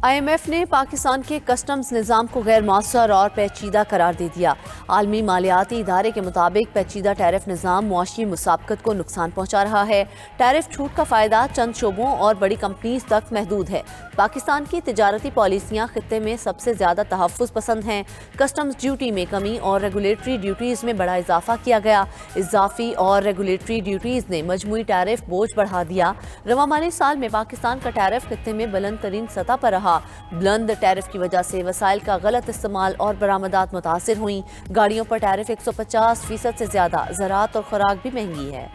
IMF نے پاکستان کے customs نظام کو غیر مؤثر اور پیچیدہ قرار دے دیا۔ عالمی مالیاتی ادارے کے مطابق پیچیدہ ٹیرف نظام معاشی مسابقت کو نقصان پہنچا رہا ہے۔ ٹیرف چھوٹ کا فائدہ چند شعبوں اور بڑی کمپنیز تک محدود ہے۔ پاکستان کی تجارتی پالیسیاں خطے میں سب سے زیادہ تحفظ پسند ہیں۔ کسٹمز ڈیوٹی میں کمی اور ریگولیٹری ڈیوٹیز میں بڑا اضافہ کیا گیا۔ اضافی اور ریگولیٹری ڈیوٹیز نے مجموعی ٹیرف بوجھ بڑھا دیا۔ رواں مالی سال میں پاکستان کا ٹیرف خطے میں بلند ترین سطح پر رہا۔ بلند ٹیرف کی وجہ سے وسائل کا غلط استعمال اور برآمدات متاثر ہوئیں۔ گاڑیوں پر ٹیرف 150% سے زیادہ، زراعت اور خوراک بھی مہنگی ہے۔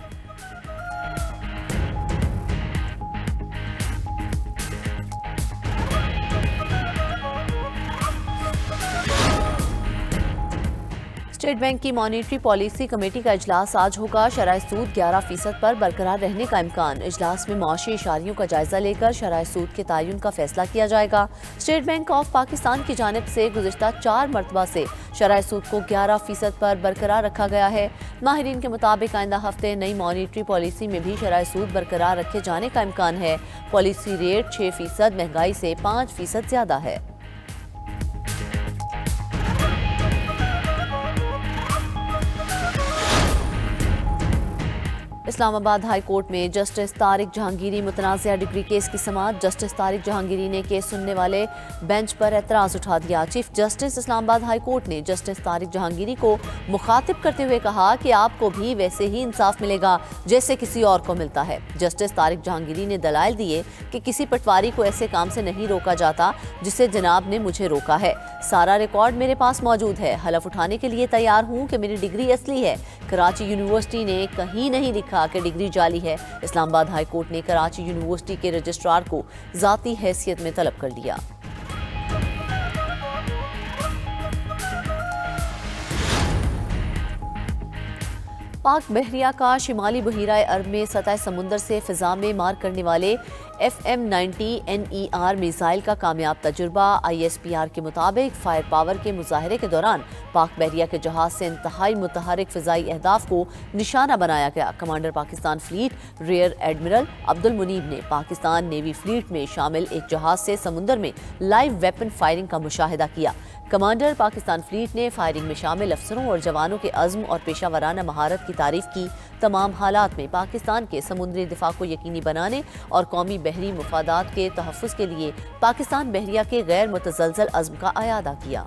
اسٹیٹ بینک کی مانیٹری پالیسی کمیٹی کا اجلاس آج ہوگا۔ شرح سود 11% پر برقرار رہنے کا امکان۔ اجلاس میں معاشی اشاریوں کا جائزہ لے کر شرح سود کے تعین کا فیصلہ کیا جائے گا۔ اسٹیٹ بینک آف پاکستان کی جانب سے گزشتہ 4 مرتبہ سے شرح سود کو 11% پر برقرار رکھا گیا ہے۔ ماہرین کے مطابق آئندہ ہفتے نئی مانیٹری پالیسی میں بھی شرح سود برقرار رکھے جانے کا امکان ہے۔ پالیسی ریٹ 6%، مہنگائی سے 5% زیادہ ہے۔ اسلام آباد ہائی کورٹ میں جسٹس طارق جہانگیری متنازعہ ڈگری کیس کی سماعت۔ جسٹس طارق جہانگیری نے کیس سننے والے بینچ پر اعتراض اٹھا دیا۔ چیف جسٹس اسلام آباد ہائی کورٹ نے جسٹس طارق جہانگیری کو مخاطب کرتے ہوئے کہا کہ آپ کو بھی ویسے ہی انصاف ملے گا جیسے کسی اور کو ملتا ہے۔ جسٹس طارق جہانگیری نے دلائل دیے کہ کسی پٹواری کو ایسے کام سے نہیں روکا جاتا جسے جناب نے مجھے روکا ہے۔ سارا ریکارڈ میرے پاس موجود ہے۔ حلف اٹھانے کے لیے تیار ہوں کہ میری ڈگری اصلی ہے۔ کراچی یونیورسٹی نے کہیں نہیں لکھا کہ ڈگری جعلی ہے۔ اسلام آباد ہائی کورٹ نے کراچی یونیورسٹی کے رجسٹرار کو ذاتی حیثیت میں طلب کر لیا۔ پاک بحریہ کا شمالی بحیرہ عرب میں سطح سمندر سے فضا میں مار کرنے والے FM-90 NER میزائل کا کامیاب تجربہ۔ ISPR کے مطابق فائر پاور کے مظاہرے کے دوران پاک بحریہ کے جہاز سے انتہائی متحرک فضائی اہداف کو نشانہ بنایا گیا۔ Commander Pakistan fleet rear admiral Abdul Muneeb نے پاکستان نیوی فلیٹ میں شامل ایک جہاز سے سمندر میں لائیو ویپن فائرنگ کا مشاہدہ کیا۔ کمانڈر پاکستان فلیٹ نے فائرنگ میں شامل افسروں اور جوانوں کے عزم اور پیشہ ورانہ مہارت کی تعریف کی۔ تمام حالات میں پاکستان کے سمندری دفاع کو یقینی بنانے اور قومی بحری مفادات کے تحفظ کے لیے پاکستان بحریہ کے غیر متزلزل عزم کا اعادہ کیا۔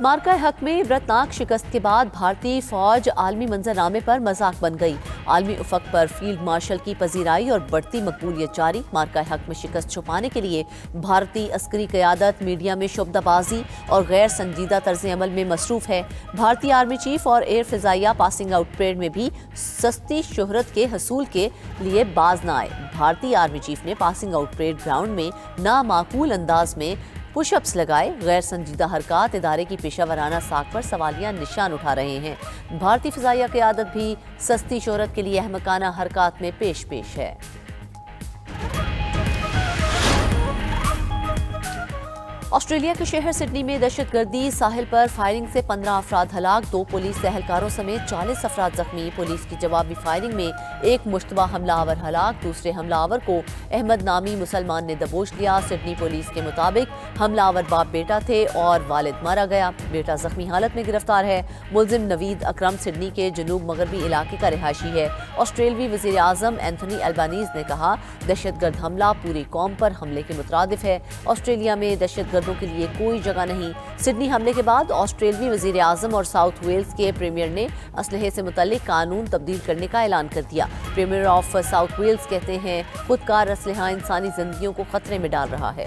مارکہ حق میں عبرتناک شکست کے بعد بھارتی فوج عالمی منظرنامے پر مذاق بن گئی۔ عالمی افق پر فیلڈ مارشل کی پذیرائی اور بڑھتی مقبولیت جاری۔ مارکہ حق میں شکست چھپانے کے لیے بھارتی عسکری قیادت میڈیا میں شعبدہ بازی اور غیر سنجیدہ طرز عمل میں مصروف ہے۔ بھارتی آرمی چیف اور ایئر فضائیہ پاسنگ آؤٹ پریڈ میں بھی سستی شہرت کے حصول کے لیے باز نہ آئے۔ بھارتی آرمی چیف نے پاسنگ آؤٹ پریڈ گراؤنڈ میں نامعقول انداز میں پش اپس لگائے۔ غیر سنجیدہ حرکات ادارے کی پیشہ ورانہ ساکھ پر سوالیہ نشان اٹھا رہے ہیں۔ بھارتی فضائیہ قیادت بھی سستی شہرت کے لیے احمقانہ حرکات میں پیش ہے۔ آسٹریلیا کے شہر سڈنی میں دہشت گردی ساحل پر فائرنگ سے 15 افراد ہلاک، 2 پولیس اہلکاروں سمیت 40 افراد زخمی۔ پولیس کی جوابی فائرنگ میں ایک مشتبہ حملہ آور ہلاک، دوسرے حملہ آور کو احمد نامی مسلمان نے دبوچ لیا۔ سڈنی پولیس کے مطابق حملہ آور باپ بیٹا تھے اور والد مارا گیا، بیٹا زخمی حالت میں گرفتار ہے۔ ملزم نوید اکرم سڈنی کے جنوب مغربی علاقے کا رہائشی ہے۔ آسٹریلوی وزیر اعظم اینتھونی البانیز نے کہا دہشت گرد حملہ پوری قوم پر حملے کے مترادف ہے۔ آسٹریلیا میں دہشت گردوں کے لیے کوئی جگہ نہیں۔ سڈنی حملے کے بعد آسٹریلوی وزیر اعظم اور ساؤتھ ویلز کے پریمیئر نے اسلحے سے متعلق قانون تبدیل کرنے کا اعلان کر دیا۔ پریمیئر آف ساؤتھ ویلز کہتے ہیں خودکار اسلحہ انسانی زندگیوں کو خطرے میں ڈال رہا ہے۔